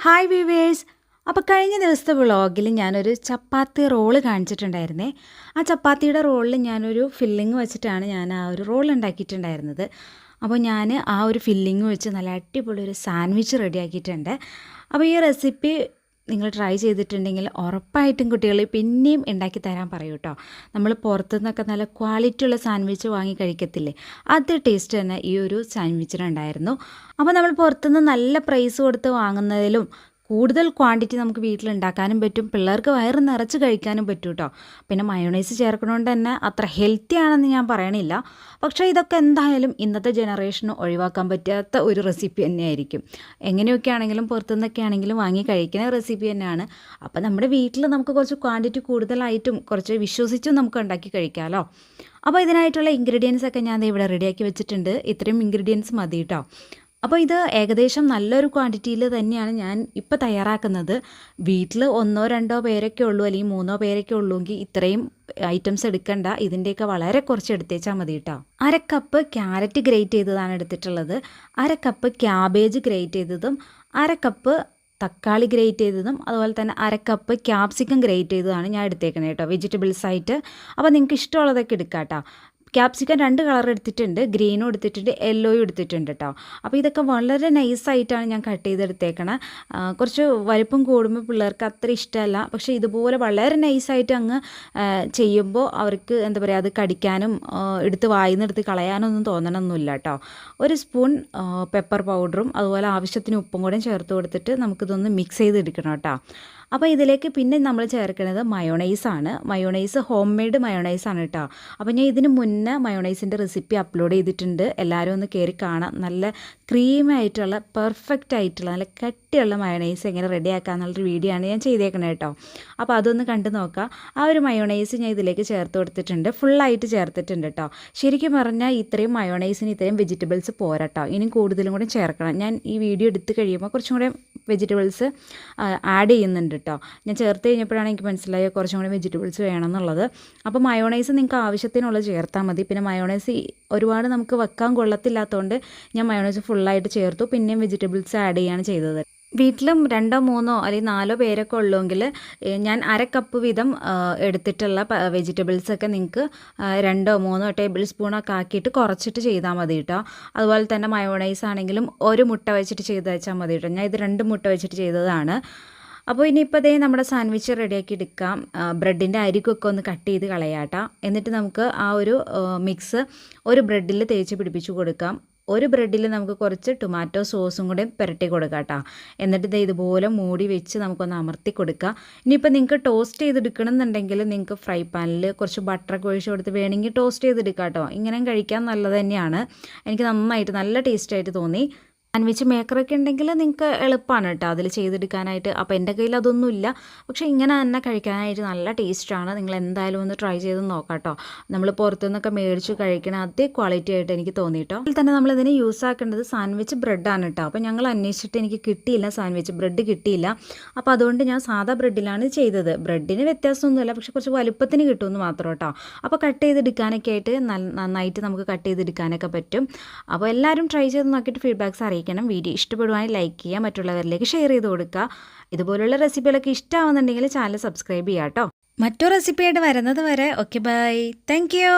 Hi viewers. അപ്പോൾ കഴിഞ്ഞ ദിവസത്തെ വ്ളോഗിൽ ഞാനൊരു ചപ്പാത്തി റോള് കാണിച്ചിട്ടുണ്ടായിരുന്നേ. ആ ചപ്പാത്തിയുടെ റോളിൽ ഞാനൊരു ഫില്ലിങ് വെച്ചിട്ടാണ് ഞാൻ ആ ഒരു റോൾ ഉണ്ടാക്കിയിട്ടുണ്ടായിരുന്നത്. അപ്പോൾ ഞാൻ ആ ഒരു ഫില്ലിങ് വെച്ച് നല്ല അടിപൊളി ഒരു സാൻഡ്വിച്ച് റെഡിയാക്കിയിട്ടുണ്ട്. അപ്പോൾ ഈ റെസിപ്പി നിങ്ങൾ ട്രൈ ചെയ്തിട്ടുണ്ടെങ്കിൽ ഉറപ്പായിട്ടും കുട്ടികൾ പിന്നെയും ഉണ്ടാക്കി തരാൻ പറയൂ കേട്ടോ. നമ്മൾ പുറത്തുനിന്നൊക്കെ നല്ല ക്വാളിറ്റി ഉള്ള സാൻഡ്വിച്ച് വാങ്ങി കഴിക്കത്തില്ലേ, അത് ടേസ്റ്റ് തന്നെ ഈ ഒരു സാൻഡ്വിച്ചിനുണ്ടായിരുന്നു. അപ്പോൾ നമ്മൾ പുറത്തുനിന്ന് നല്ല പ്രൈസ് കൊടുത്ത് വാങ്ങുന്നതിലും കൂടുതൽ ക്വാണ്ടിറ്റി നമുക്ക് വീട്ടിലുണ്ടാക്കാനും പറ്റും, പിള്ളേർക്ക് വയറ് നിറച്ച് കഴിക്കാനും പറ്റും കേട്ടോ. പിന്നെ മയോണൈസ് ചേർക്കണോണ്ട് തന്നെ അത്ര ഹെൽത്തി ആണെന്ന് ഞാൻ പറയണില്ല. പക്ഷേ ഇതൊക്കെ എന്തായാലും ഇന്നത്തെ ജനറേഷന് ഒഴിവാക്കാൻ പറ്റാത്ത ഒരു റെസിപ്പി തന്നെയായിരിക്കും. എങ്ങനെയൊക്കെ ആണെങ്കിലും പുറത്തുനിന്നൊക്കെ ആണെങ്കിലും വാങ്ങി കഴിക്കുന്ന റെസിപ്പി തന്നെയാണ്. അപ്പോൾ നമ്മുടെ വീട്ടിൽ നമുക്ക് കുറച്ച് ക്വാണ്ടിറ്റി കൂടുതലായിട്ടും കുറച്ച് വിശ്വസിച്ചും നമുക്ക് ഉണ്ടാക്കി കഴിക്കാമല്ലോ. അപ്പോൾ ഇതിനായിട്ടുള്ള ഇൻഗ്രീഡിയൻസ് ഒക്കെ ഞാൻ ഇവിടെ റെഡിയാക്കി വെച്ചിട്ടുണ്ട്. ഇത്രയും ഇൻഗ്രീഡിയൻസ് മതി കേട്ടോ. അപ്പോൾ ഇത് ഏകദേശം നല്ലൊരു ക്വാണ്ടിറ്റിയിൽ തന്നെയാണ് ഞാൻ ഇപ്പോൾ തയ്യാറാക്കുന്നത്. വീട്ടിൽ 1-2 പേരൊക്കെ ഉള്ളൂ, അല്ലെങ്കിൽ 3 പേരൊക്കെ ഉള്ളൂവെങ്കിൽ ഇത്രയും ഐറ്റംസ് എടുക്കണ്ട, ഇതിൻ്റെയൊക്കെ വളരെ കുറച്ച് എടുത്തേച്ചാൽ മതി കേട്ടോ. 1/2 കപ്പ് ക്യാരറ്റ് ഗ്രേറ്റ് ചെയ്തതാണ് എടുത്തിട്ടുള്ളത്, 1/2 കപ്പ് ക്യാബേജ് ഗ്രേറ്റ് ചെയ്തതും, 1/2 കപ്പ് തക്കാളി ഗ്രേറ്റ് ചെയ്തതും, അതുപോലെ തന്നെ 1/2 കപ്പ് ക്യാപ്സിക്കം ഗ്രേറ്റ് ചെയ്തതാണ് ഞാൻ എടുത്തേക്കുന്നത് കേട്ടോ, വെജിറ്റബിൾസ് ആയിട്ട്. അപ്പോൾ നിങ്ങൾക്ക് ഇഷ്ടമുള്ളതൊക്കെ എടുക്കാം കേട്ടോ. ക്യാപ്സിക്കം 2 കളർ എടുത്തിട്ടുണ്ട്, ഗ്രീനും എടുത്തിട്ടുണ്ട്, യെല്ലോയും എടുത്തിട്ടുണ്ട് കേട്ടോ. അപ്പോൾ ഇതൊക്കെ വളരെ നൈസായിട്ടാണ് ഞാൻ കട്ട് ചെയ്തെടുത്തേക്കണത്. കുറച്ച് വലിപ്പം കൂടുമ്പോൾ പിള്ളേർക്ക് അത്ര ഇഷ്ടമല്ല. പക്ഷേ ഇതുപോലെ വളരെ നൈസായിട്ട് അങ്ങ് ചെയ്യുമ്പോൾ അവർക്ക് എന്താ പറയുക, അത് കടിക്കാനും എടുത്ത് വായിന്ന് എടുത്ത് കളയാനൊന്നും തോന്നണമെന്നില്ല കേട്ടോ. 1 സ്പൂൺ പെപ്പർ പൗഡറും അതുപോലെ ആവശ്യത്തിന് ഉപ്പും കൂടെ ചേർത്ത് കൊടുത്തിട്ട് നമുക്കിതൊന്ന് മിക്സ് ചെയ്തെടുക്കണം കേട്ടോ. അപ്പോൾ ഇതിലേക്ക് പിന്നെ നമ്മൾ ചേർക്കുന്നത് മയോണൈസാണ്. മയോണൈസ് ഹോം മെയ്ഡ് മയോണൈസാണ് കേട്ടോ. അപ്പോൾ ഞാൻ ഇതിന് മുന്നേ മയോണൈസിൻ്റെ റെസിപ്പി അപ്ലോഡ് ചെയ്തിട്ടുണ്ട്, എല്ലാവരും ഒന്ന് കയറി കാണാം. നല്ല ക്രീമായിട്ടുള്ള പെർഫെക്റ്റ് ആയിട്ടുള്ള നല്ല കട്ടിയുള്ള മയോണൈസ് എങ്ങനെ റെഡിയാക്കുക എന്നുള്ളൊരു വീഡിയോ ആണ് ഞാൻ ചെയ്തേക്കുന്നത് കേട്ടോ. അപ്പോൾ അതൊന്ന് കണ്ടു നോക്കാം. ആ ഒരു മയോണൈസ് ഞാൻ ഇതിലേക്ക് ചേർത്ത് കൊടുത്തിട്ടുണ്ട്, ഫുള്ളായിട്ട് ചേർത്തിട്ടുണ്ട് കേട്ടോ. ശരിക്കും പറഞ്ഞാൽ ഇത്രയും മയോണൈസിന് ഇത്രയും വെജിറ്റബിൾസ് പോരാട്ടോ, ഇനിയും കൂടുതലും കൂടെ ചേർക്കണം. ഞാൻ ഈ വീഡിയോ എടുത്ത് കഴിയുമ്പോൾ കുറച്ചും കൂടെ വെജിറ്റബിൾസ് ആഡ് ചെയ്യുന്നുണ്ട് കേട്ടോ. ഞാൻ ചേർത്ത് കഴിഞ്ഞപ്പോഴാണ് എനിക്ക് മനസ്സിലായത് കുറച്ചും കൂടി വെജിറ്റബിൾസ് വേണമെന്നുള്ളത്. അപ്പോൾ മയോണൈസ് നിങ്ങൾക്ക് ആവശ്യത്തിനുള്ളത് ചേർത്താൽ മതി. പിന്നെ മയോണൈസ് ഒരുപാട് നമുക്ക് വെക്കാൻ കൊള്ളത്തില്ലാത്തതുകൊണ്ട് ഞാൻ മയോണൈസ് ഫുള്ളായിട്ട് ചേർത്തു, പിന്നെയും വെജിറ്റബിൾസ് ആഡ് ചെയ്യുകയാണ് ചെയ്തത്. വീട്ടിലും 2-3 അല്ലെങ്കിൽ 4 പേരൊക്കെ ഉള്ളെങ്കിൽ ഞാൻ 1/2 കപ്പ് വീതം എടുത്തിട്ടുള്ള വെജിറ്റബിൾസൊക്കെ നിങ്ങൾക്ക് 2-3 ടേബിൾ സ്പൂണൊക്കെ ആക്കിയിട്ട് കുറച്ചിട്ട് ചെയ്താൽ മതി കേട്ടോ. അതുപോലെ തന്നെ മയോണൈസ് ആണെങ്കിലും 1 മുട്ട വെച്ചിട്ട് ചെയ്ത് വെച്ചാൽ മതി കേട്ടോ. ഞാൻ ഇത് 2 മുട്ട വെച്ചിട്ട് ചെയ്തതാണ്. അപ്പോൾ ഇനിയിപ്പോൾ അതേ നമ്മുടെ സാൻഡ്വിച്ച് റെഡിയാക്കി എടുക്കാം. ബ്രെഡിൻ്റെ അരികൊക്കെ ഒന്ന് കട്ട് ചെയ്ത് കളയാട്ടോ. എന്നിട്ട് നമുക്ക് ആ ഒരു മിക്സ് ഒരു ബ്രെഡിൽ തേച്ച് പിടിപ്പിച്ച് കൊടുക്കാം. ഒരു ബ്രെഡിൽ നമുക്ക് കുറച്ച് ടൊമാറ്റോ സോസും കൂടെ പുരട്ടി കൊടുക്കാം കേട്ടോ. എന്നിട്ട് ഇത് ഇതുപോലെ മൂടി വെച്ച് നമുക്കൊന്ന് അമർത്തി കൊടുക്കുക. ഇനിയിപ്പോൾ നിങ്ങൾക്ക് ടോസ്റ്റ് ചെയ്തെടുക്കണം എന്നുണ്ടെങ്കിൽ നിങ്ങൾക്ക് ഫ്രൈ പാനിൽ കുറച്ച് ബട്ടറൊക്കെ ഒഴിച്ച് കൊടുത്ത് വേണമെങ്കിൽ ടോസ്റ്റ് ചെയ്തെടുക്കാം കേട്ടോ. ഇങ്ങനെയും കഴിക്കാൻ നല്ലത് തന്നെയാണ്. എനിക്ക് നന്നായിട്ട് നല്ല ടേസ്റ്റായിട്ട് തോന്നി. സാൻഡ്വിച്ച് മേക്കറൊക്കെ ഉണ്ടെങ്കിൽ നിങ്ങൾക്ക് എളുപ്പമാണ് കേട്ടോ അതിൽ ചെയ്തെടുക്കാനായിട്ട്. അപ്പോൾ എൻ്റെ കയ്യിൽ അതൊന്നുമില്ല, പക്ഷേ ഇങ്ങനെ തന്നെ കഴിക്കാനായിട്ട് നല്ല ടേസ്റ്റാണ്. നിങ്ങൾ എന്തായാലും ഒന്ന് ട്രൈ ചെയ്ത് നോക്കാം കേട്ടോ. നമ്മൾ പുറത്തുനിന്നൊക്കെ മേടിച്ച് കഴിക്കണ അതേ ക്വാളിറ്റി ആയിട്ട് എനിക്ക് തോന്നി കേട്ടോ. അതിൽ തന്നെ നമ്മളിതിന് യൂസ് ആക്കേണ്ടത് സാൻഡ്വിച്ച് ബ്രെഡാണ് കേട്ടോ. അപ്പോൾ ഞങ്ങൾ അന്വേഷിച്ചിട്ട് എനിക്ക് കിട്ടിയില്ല, സാൻഡ്വിച്ച് ബ്രെഡ് കിട്ടിയില്ല. അപ്പോൾ അതുകൊണ്ട് ഞാൻ സാധാ ബ്രെഡിലാണ് ചെയ്തത്. ബ്രെഡിന് വ്യത്യാസമൊന്നുമില്ല, പക്ഷേ കുറച്ച് വലുപ്പത്തിന് കിട്ടുമെന്ന് മാത്രം കേട്ടോ. അപ്പോൾ കട്ട് ചെയ്തെടുക്കാനൊക്കെ ആയിട്ട് നന്നായിട്ട് നമുക്ക് കട്ട് ചെയ്തെടുക്കാനൊക്കെ പറ്റും. അപ്പോൾ എല്ലാവരും ട്രൈ ചെയ്ത് നോക്കിയിട്ട് ഫീഡ്ബാക്ക്സ് അറിയിക്കണം. വീഡിയോ ഇഷ്ടപ്പെടുവാണെങ്കിൽ ലൈക്ക് ചെയ്യുക, മറ്റുള്ളവരിലേക്ക് ഷെയർ ചെയ്ത് കൊടുക്കുക. ഇതുപോലുള്ള റെസിപ്പികളൊക്കെ ഇഷ്ടമാവുന്നുണ്ടെങ്കിൽ ചാനൽ സബ്സ്ക്രൈബ് ചെയ്യാം കേട്ടോ. മറ്റൊരു റെസിപ്പിയായിട്ട് വരുന്നത് വരെ ഓക്കെ ബൈ, താങ്ക് യു.